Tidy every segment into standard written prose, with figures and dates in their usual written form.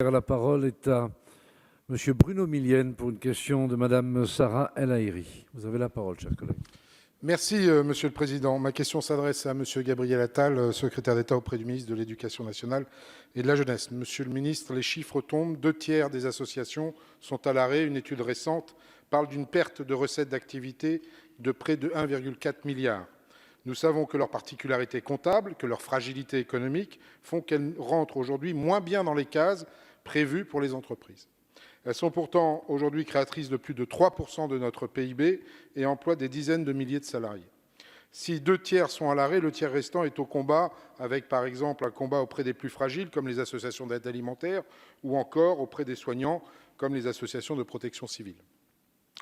parlementaire. La parole est à Monsieur Bruno Millienne pour une question de Madame Sarah El Haïry. Vous avez la parole, chers collègues. Merci, Monsieur le Président. Ma question s'adresse à Monsieur Gabriel Attal, secrétaire d'État auprès du ministre de l'Éducation nationale et de la Jeunesse. Monsieur le ministre, les chiffres tombent. 2/3 des associations sont à l'arrêt. Une étude récente parle d'une perte de recettes d'activité de près de 1,4 milliard. Nous savons que leurs particularités comptables, que leur fragilité économique font qu'elles rentrent aujourd'hui moins bien dans les cases prévues pour les entreprises. Elles sont pourtant aujourd'hui créatrices de plus de 3% de notre PIB et emploient des dizaines de milliers de salariés. Si 2/3 sont à l'arrêt, le tiers restant est au combat avec, par exemple, un combat auprès des plus fragiles, comme les associations d'aide alimentaire, ou encore auprès des soignants, comme les associations de protection civile.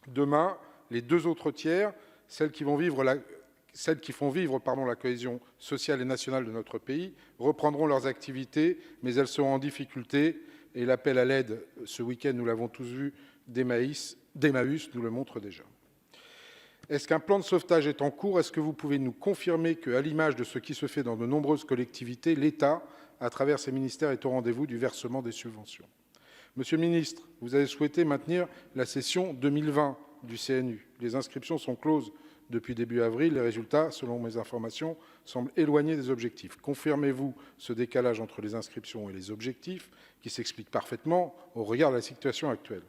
Demain, les 2 autres tiers, celles qui font vivre la cohésion sociale et nationale de notre pays, reprendront leurs activités, mais elles seront en difficulté. Et l'appel à l'aide, ce week-end, nous l'avons tous vu, d'Emmaüs nous le montre déjà. Est-ce qu'un plan de sauvetage est en cours? Est-ce que vous pouvez nous confirmer qu'à l'image de ce qui se fait dans de nombreuses collectivités, l'État, à travers ses ministères, est au rendez-vous du versement des subventions? Monsieur le ministre, vous avez souhaité maintenir la session 2020 du CNU. Les inscriptions sont closes depuis début avril. Les résultats, selon mes informations, semblent éloignés des objectifs. Confirmez-vous ce décalage entre les inscriptions et les objectifs, qui s'explique parfaitement au regard de la situation actuelle?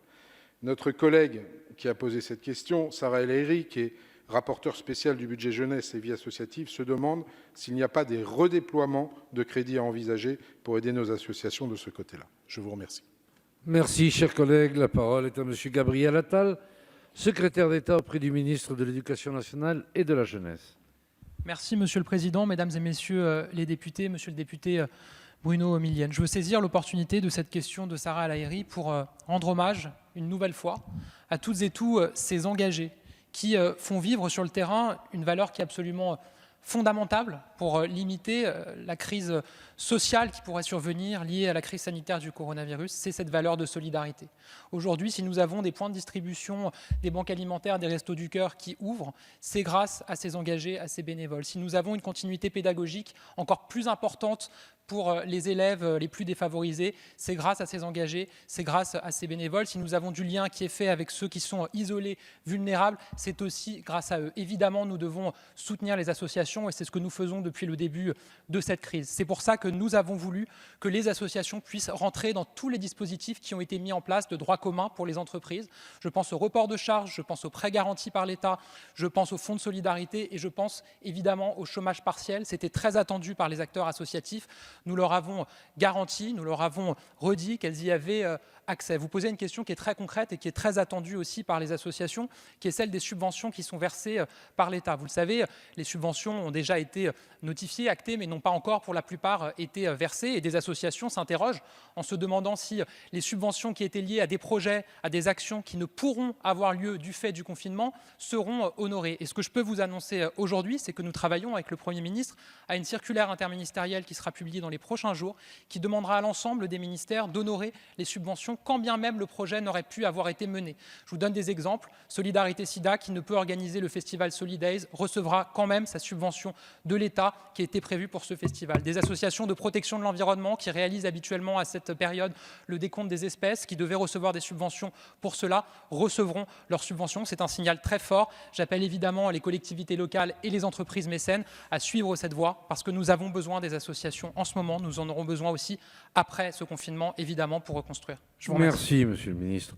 Notre collègue qui a posé cette question, Sarah El Haïry, qui est rapporteure spéciale du budget jeunesse et vie associative, se demande s'il n'y a pas des redéploiements de crédits à envisager pour aider nos associations de ce côté-là. Je vous remercie. Merci, chers collègues. La parole est à Monsieur Gabriel Attal, secrétaire d'État auprès du ministre de l'Éducation nationale et de la Jeunesse. Merci, Monsieur le Président, Mesdames et Messieurs les députés, Monsieur le député Bruno Millienne. Je veux saisir l'opportunité de cette question de Sarah El Haïry pour rendre hommage, une nouvelle fois, à toutes et tous ces engagés qui font vivre sur le terrain une valeur qui est absolument fondamentale pour limiter la crise sociale qui pourrait survenir liée à la crise sanitaire du coronavirus, c'est cette valeur de solidarité. Aujourd'hui, si nous avons des points de distribution, des banques alimentaires, des restos du cœur qui ouvrent, c'est grâce à ces engagés, à ces bénévoles. Si nous avons une continuité pédagogique encore plus importante pour les élèves les plus défavorisés, c'est grâce à ces engagés, c'est grâce à ces bénévoles. Si nous avons du lien qui est fait avec ceux qui sont isolés, vulnérables, c'est aussi grâce à eux. Évidemment, nous devons soutenir les associations et c'est ce que nous faisons depuis le début de cette crise. C'est pour ça que nous avons voulu que les associations puissent rentrer dans tous les dispositifs qui ont été mis en place de droit commun pour les entreprises. Je pense au report de charges, je pense aux prêts garantis par l'État, je pense au fonds de solidarité et je pense évidemment au chômage partiel. C'était très attendu par les acteurs associatifs. Nous leur avons garanti, nous leur avons redit qu'elles y avaient accès. Vous posez une question qui est très concrète et qui est très attendue aussi par les associations, qui est celle des subventions qui sont versées par l'État. Vous le savez, les subventions ont déjà été notifiées, actées, mais n'ont pas encore pour la plupart été versées. Et des associations s'interrogent en se demandant si les subventions qui étaient liées à des projets, à des actions qui ne pourront avoir lieu du fait du confinement seront honorées. Et ce que je peux vous annoncer aujourd'hui, c'est que nous travaillons avec le Premier ministre à une circulaire interministérielle qui sera publiée dans les prochains jours, qui demandera à l'ensemble des ministères d'honorer les subventions quand bien même le projet n'aurait pu avoir été mené. Je vous donne des exemples. Solidarité Sida, qui ne peut organiser le festival Solidays, recevra quand même sa subvention de l'État qui était prévue pour ce festival. Des associations de protection de l'environnement qui réalisent habituellement à cette période le décompte des espèces, qui devaient recevoir des subventions pour cela, recevront leurs subventions. C'est un signal très fort. J'appelle évidemment les collectivités locales et les entreprises mécènes à suivre cette voie parce que nous avons besoin des associations en ce moment. Nous en aurons besoin aussi après ce confinement, évidemment, pour reconstruire. Je vous remercie. Merci, Monsieur le Ministre.